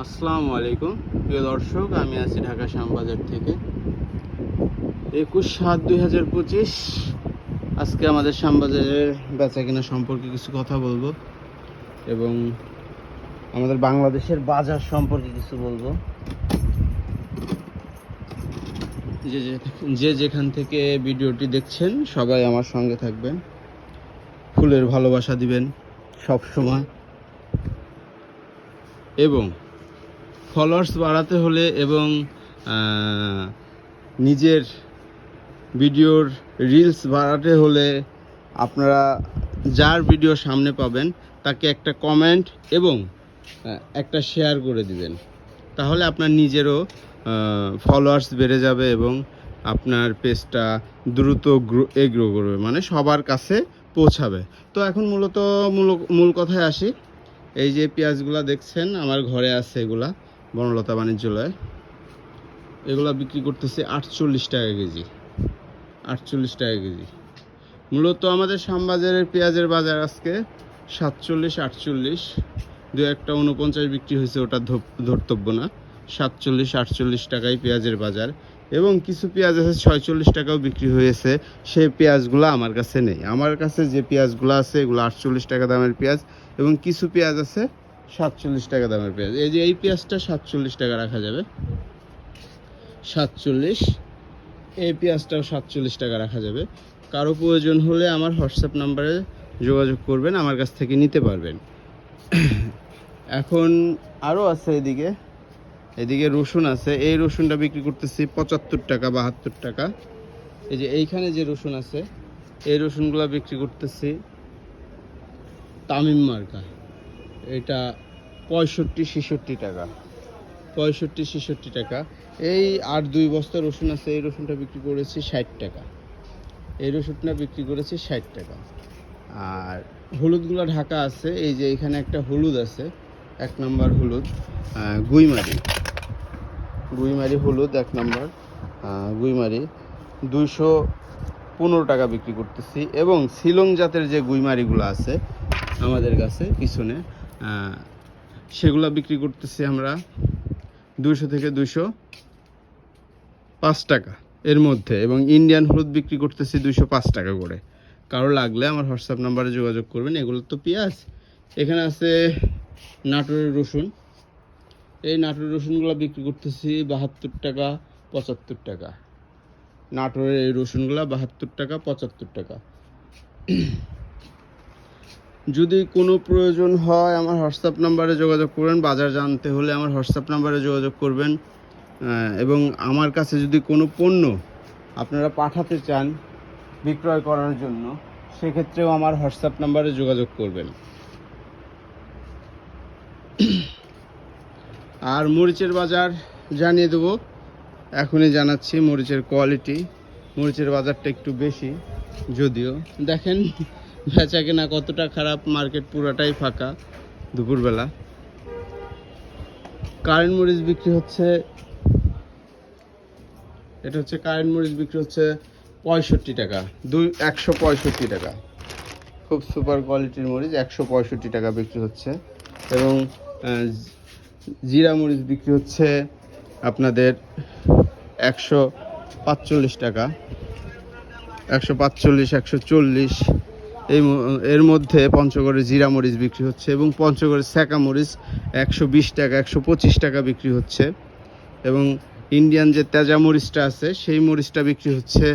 আসসালামু আলাইকুম প্রিয় দর্শক, আমি আছি ঢাকা শ্যামবাজার থেকে। 21/7/2025 আজকে আমাদের শ্যামবাজারের বেচা কেনা সম্পর্কে কিছু কথা বলবো এবং আমাদের বাংলাদেশের বাজার সম্পর্কে কিছু বলবো। যে যেখান থেকে ভিডিওটি দেখছেন সবাই আমার সঙ্গে থাকবেন, ফুলের ভালোবাসা দিবেন সব সময়, এবং ফলোয়ার্স বাড়াতে হলে এবং নিজের ভিডিওর রিলস বাড়াতে হলে আপনারা যার ভিডিও সামনে পাবেন তাকে একটা কমেন্ট এবং একটা শেয়ার করে দিবেন। তাহলে আপনার নিজেরও ফলোয়ার্স বেড়ে যাবে এবং আপনার পেজটা দ্রুত এগ্রো করবে, মানে সবার কাছে পৌঁছাবে। তো এখন মূল কথায় আসি। এই যে পেঁয়াজগুলা দেখছেন আমার ঘরে আছে, এগুলা বনলতা বাণিজ্যালয়, এগুলা বিক্রি করতেছে 48 টাকা কেজি। 48 টাকা কেজি। মূলত আমাদের শ্যামবাজারের পেঁয়াজের বাজার আজকে 47-48, দু একটা 49 বিক্রি হয়েছে, ওটা ধর্তব্য না। 47-48 টাকায় পেঁয়াজের বাজার, এবং কিছু পেঁয়াজ আছে 46 টাকাও বিক্রি হয়েছে। সেই পেঁয়াজগুলো আমার কাছে নেই। আমার কাছে যে পেঁয়াজগুলো আছে এগুলো 48 টাকা দামের পেঁয়াজ, এবং কিছু পেঁয়াজ আছে 47 টাকা দামের পেঁয়াজ। এই যে এই পেঁয়াজটা 47 টাকা রাখা যাবে, 47। এই পেঁয়াজটাও 47 টাকা রাখা যাবে। কারো প্রয়োজন হলে আমার হোয়াটসঅ্যাপ নাম্বারে যোগাযোগ করবেন, আমার কাছ থেকে নিতে পারবেন। এখন আরও আছে, এদিকে রসুন আছে। এই রসুনটা বিক্রি করতেছি 75 টাকা, 72 টাকা। এই যে এইখানে যে রসুন আছে, এই রসুনগুলো বিক্রি করতেছি তামিম মার্কা, এটা 65-66 টাকা, 65-66 টাকা। এই আর 2 বস্তা রসুন আছে, এই রসুনটা বিক্রি করেছি 60 টাকা, এই রসুনটা বিক্রি করেছি 60 টাকা। আর হলুদগুলো ঢাকা আছে। এই যে এখানে একটা হলুদ আছে, 1 নম্বর হলুদ, গুইমারি হলুদ 1 নম্বর, গুইমারি 215 টাকা বিক্রি করতেছি। এবং শিলং জাতের যে গুইমারিগুলো আছে আমাদের কাছে পিছনে, সেগুলো বিক্রি করতেছি আমরা 200 থেকে 205 টাকা এর মধ্যে, এবং ইন্ডিয়ান হলুদ বিক্রি করতেছি 205 টাকা করে। কারো লাগলে আমার হোয়াটসঅ্যাপ নাম্বারে যোগাযোগ করবেন। এগুলো তো পেঁয়াজ। এখানে আছে নাটোরের রসুন। এই নাটোরের রসুনগুলো বিক্রি করতেছি 72 টাকা, 75 টাকা। নাটোরের এই রসুনগুলো 72 টাকা, 75 টাকা। যদি কোনো প্রয়োজন হয় আমার হোয়াটসঅ্যাপ নাম্বারে যোগাযোগ করবেন। বাজার জানতে হলে আমার হোয়াটসঅ্যাপ নাম্বারে যোগাযোগ করবেন। এবং আমার কাছে যদি কোনো পণ্য আপনারা পাঠাতে চান বিক্রয় করার জন্য, সেক্ষেত্রেও আমার হোয়াটসঅ্যাপ নাম্বারে যোগাযোগ করবেন। আর মরিচের বাজার জানিয়ে দেবো, এখনই জানাচ্ছি। মরিচের কোয়ালিটি, মরিচের বাজারটা একটু বেশি, যদিও দেখেন বেচা কেনা কতটা খারাপ, মার্কেট পুরাটাই ফাঁকা দুপুরবেলা। কারেন্ট মরিচ বিক্রি হচ্ছে, এটা হচ্ছে কারেন্ট মরিচ বিক্রি হচ্ছে 65 টাকা, 165 টাকা। খুব সুপার কোয়ালিটির মরিচ 165 টাকা বিক্রি হচ্ছে। এবং জিরা মরিচ বিক্রি হচ্ছে আপনাদের 145 টাকা, 145, 140। এর মধ্যে পঞ্চগড়ের জিরা মরিচ বিক্রি হচ্ছে, এবং পঞ্চগড়ের সেকা মরিচ 120 টাকা, 125 টাকা বিক্রি হচ্ছে। এবং ইন্ডিয়ান যে তেজা মরিচটা আছে সেই মরিচটা বিক্রি হচ্ছে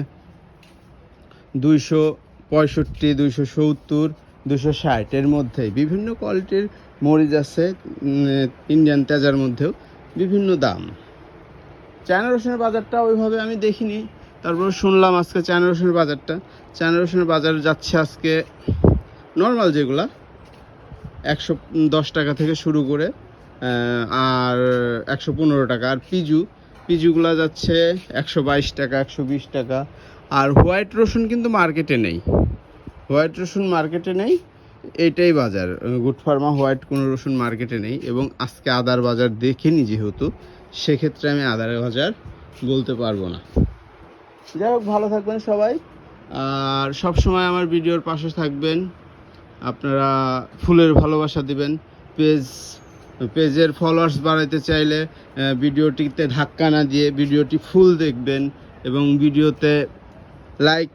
265, 270, 260 এর মধ্যে। বিভিন্ন কোয়ালিটির মরিচ আছে ইন্ডিয়ান তেজার মধ্যেও, বিভিন্ন দাম। চায়না রসুনের বাজারটা ওইভাবে আমি দেখিনি, তারপর শুনলাম আজকে চায়না রসুনের বাজার যাচ্ছে আজকে নর্মাল যেগুলা 110 টাকা থেকে শুরু করে আর 115 টাকা। আর পিজুগুলা যাচ্ছে 122 টাকা, 120 টাকা। আর হোয়াইট রসুন কিন্তু মার্কেটে নেই, এইটাই বাজার। গুড ফার্মা হোয়াইট কোনো রসুন মার্কেটে নেই। এবং আজকে আদার বাজার দেখিনি যেহেতু, সেক্ষেত্রে আমি আদারের বাজার বলতে পারবো না। যাই হোক, ভালো থাকবেন সবাই, আর সব সময় আমার ভিডিওর পাশে থাকবেন। আপনারা ফুলের ভালোবাসা দিবেন, পেজ পেজের ফলোয়ার্স বাড়াইতে চাইলে ভিডিওটিতে ধাক্কা না দিয়ে ভিডিওটি ফুল দেখবেন এবং ভিডিওতে লাইক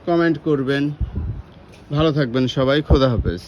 কমেন্ট করবেন। ভালো থাকবেন সবাই, খোদা হাফেজ।